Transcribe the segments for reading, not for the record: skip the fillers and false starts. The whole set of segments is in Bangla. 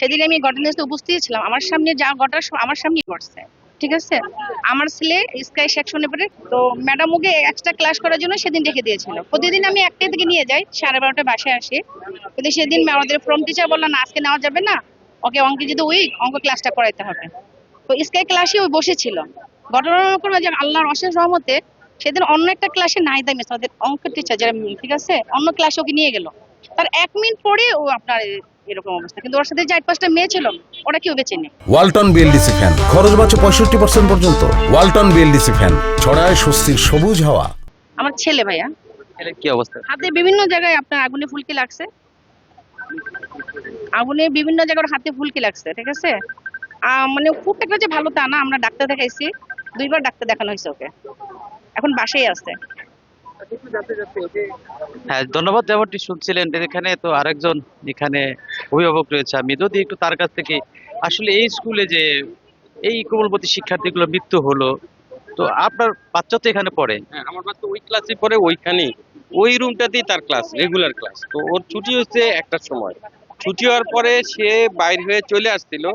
সেদিন আমি ঘটনাস্থলে উপস্থিত ছিলাম, আমার সামনে যা ঘটা আমার সামনেই ঘটছে। ঠিক আছে, আমার ছেলে স্কাই সেকশনে পড়ে, তো ম্যাডাম ওকে এক্সট্রা ক্লাস করার জন্য সেদিন রেখে দিয়েছিল। প্রতিদিন আমি 1টা থেকে নিয়ে যাই, 12:30 বাসায় আসি। কিন্তু সেদিন আমাদের ফর্ম টিচার বললো না, আজকে নেওয়া যাবে না, ওকে অঙ্কে যদি উইক, অঙ্ক ক্লাসটা করাইতে হবে। তো স্কাই ক্লাসে ওই বসেছিল। ঘটনাক্রমে যে আল্লাহর অশেষ রহমতে সেদিন অন্য একটা ক্লাসে নাহিদা মিস, আমাদের অঙ্কের টিচার যারা, ঠিক আছে, অন্য ক্লাসে ওকে নিয়ে গেল। তার 1 মিনিট পরে ও আপনার এরকম অবস্থা। কিন্তু ওর সাথে 4-5টা মেয়ে ছিল, ওরা কেউ বেঁচে নেই। ওয়ালটন বিএলডিসি ফ্যান খরচ বাঁচে 65% পর্যন্ত। ওয়ালটন বিএলডিসি ফ্যান ছড়ায় স্বস্তির সবুজ হাওয়া। আমার ছেলে ভাইয়া, ছেলের কি অবস্থা? হাতে বিভিন্ন জায়গায় আপনার আগুনে ফুলকি লাগছে, আগুনে বিভিন্ন জায়গায় ওর হাতে ফুলকি লাগছে। ঠিক আছে, মানে খুব একটা যে ভালো তা না, আমরা ডাক্তার দেখাইছি, 2বার ডাক্তার দেখানো হয়েছে ওকে, এখন বাসায় আছে। হ্যাঁ, ধন্যবাদ। যেমনটি শুনছিলেন, এখানে তো আরেকজন এখানে অভিভাবক রয়েছে, আমি যদি একটু তার কাছ থেকে আসলে এই স্কুলে যে এই কোমলমতি শিক্ষার্থীগুলো মৃত্যু হলো, তো আপনার বাচ্চা তো এখানে পড়ে? হ্যাঁ, আমার বাচ্চা ওই ক্লাসে পড়ে, ওইখানেই ওই রুমটাতেই তার ক্লাস, রেগুলার ক্লাস। তো ওর ছুটি হচ্ছে 1টার সময়। ছুটি হওয়ার পরে সে বাইর হয়ে চলে আসছিল,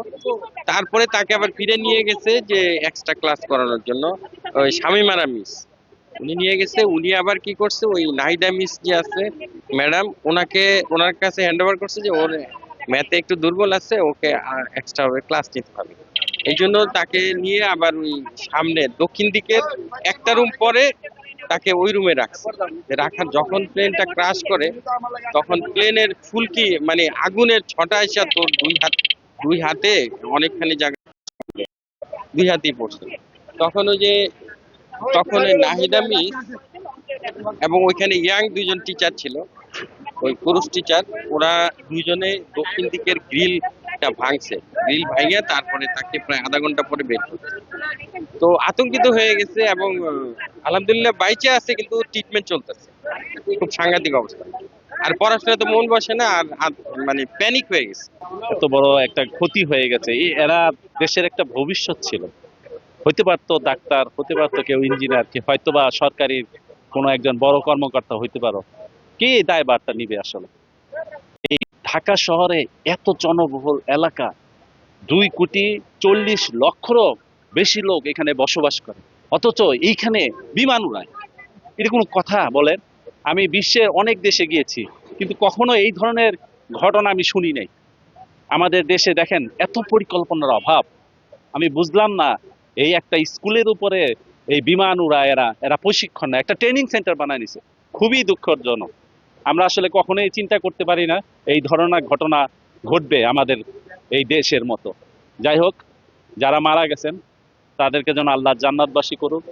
তারপরে তাকে আবার ফিরে নিয়ে গেছে যে এক্সট্রা ক্লাস করানোর জন্য ওই শামিমারা মিস, উনি নিয়ে গেছে। উনি আবার কি করছে, ওই নাহিদা মিস যে আছে ম্যাডাম, ওনার কাছে হ্যান্ড ওভার করছে যে ওর ম্যাথে একটু দুর্বল আছে, ওকে এক্সট্রা ভাবে ক্লাস নিতে হবে। এই জন্য তাকে নিয়ে আবার ওই সামনে দক্ষিণ দিকের একটা রুম পরে তাকে ওই রুমে রাখছে। রাখার যখন প্লেনটা ক্রাশ করে, তখন প্লেনের ফুলকি মানে আগুনের ছটা এসে তোর দুই হাতে অনেকখানি জায়গা, 2 হাতেই পড়ছে। তখন ওই নাহিদা মিস এবং ওইখানে ইয়াং 2জন টিচার ছিল, ওই পুরুষ টিচার, ওরা 2জনে দক্ষিণ দিকের গ্রিলটা ভাঙছে। গ্রিল ভাঙিয়ে তারপরে তাকে প্রায় আধা ঘন্টা পরে বের করছে। তো আতঙ্কিত হয়ে গেছে এবং আলহামদুলিল্লাহ বাইচে আছে, কিন্তু ট্রিটমেন্ট চলতেছে। খুব সাংঘাতিক অবস্থা। আর পড়াশোনা তো মন বসে না, আর মানে প্যানিক হয়ে গেছে। এত বড় একটা ক্ষতি হয়ে গেছে। এরা দেশের একটা ভবিষ্যৎ ছিল, হইতে পারতো ডাক্তার, হতে পারতো কেউ ইঞ্জিনিয়ার, কি হয়তো বা সরকারি কোনো একজন বড় কর্মকর্তা হইতে পারো। কে দায়ভারটা নিবে আসলে? এই ঢাকা শহরে এত জনবহুল এলাকা, 2,40,00,000 বেশি লোক এখানে বসবাস করে, অথচ এইখানে বিমান উড়ায়। এটা কোনো কথা বলেন? আমি বিশ্বের অনেক দেশে গিয়েছি, কিন্তু কখনো এই ধরনের ঘটনা আমি শুনি নাই। আমাদের দেশে দেখেন এত পরিকল্পনার অভাব। আমি বুঝলাম না, এই একটা স্কুলের উপরে এই বিমান উড়ায়, এরা প্রশিক্ষণ না, একটা ট্রেনিং সেন্টার বানায় নিছে। খুবই দুঃখজনক। আমরা আসলে কখনোই চিন্তা করতে পারি না এই ধরনের ঘটনা ঘটবে আমাদের এই দেশের মতো। যাই হোক, যারা মারা গেছেন তাদেরকে যেন আল্লাহ জান্নাতবাসী করুক।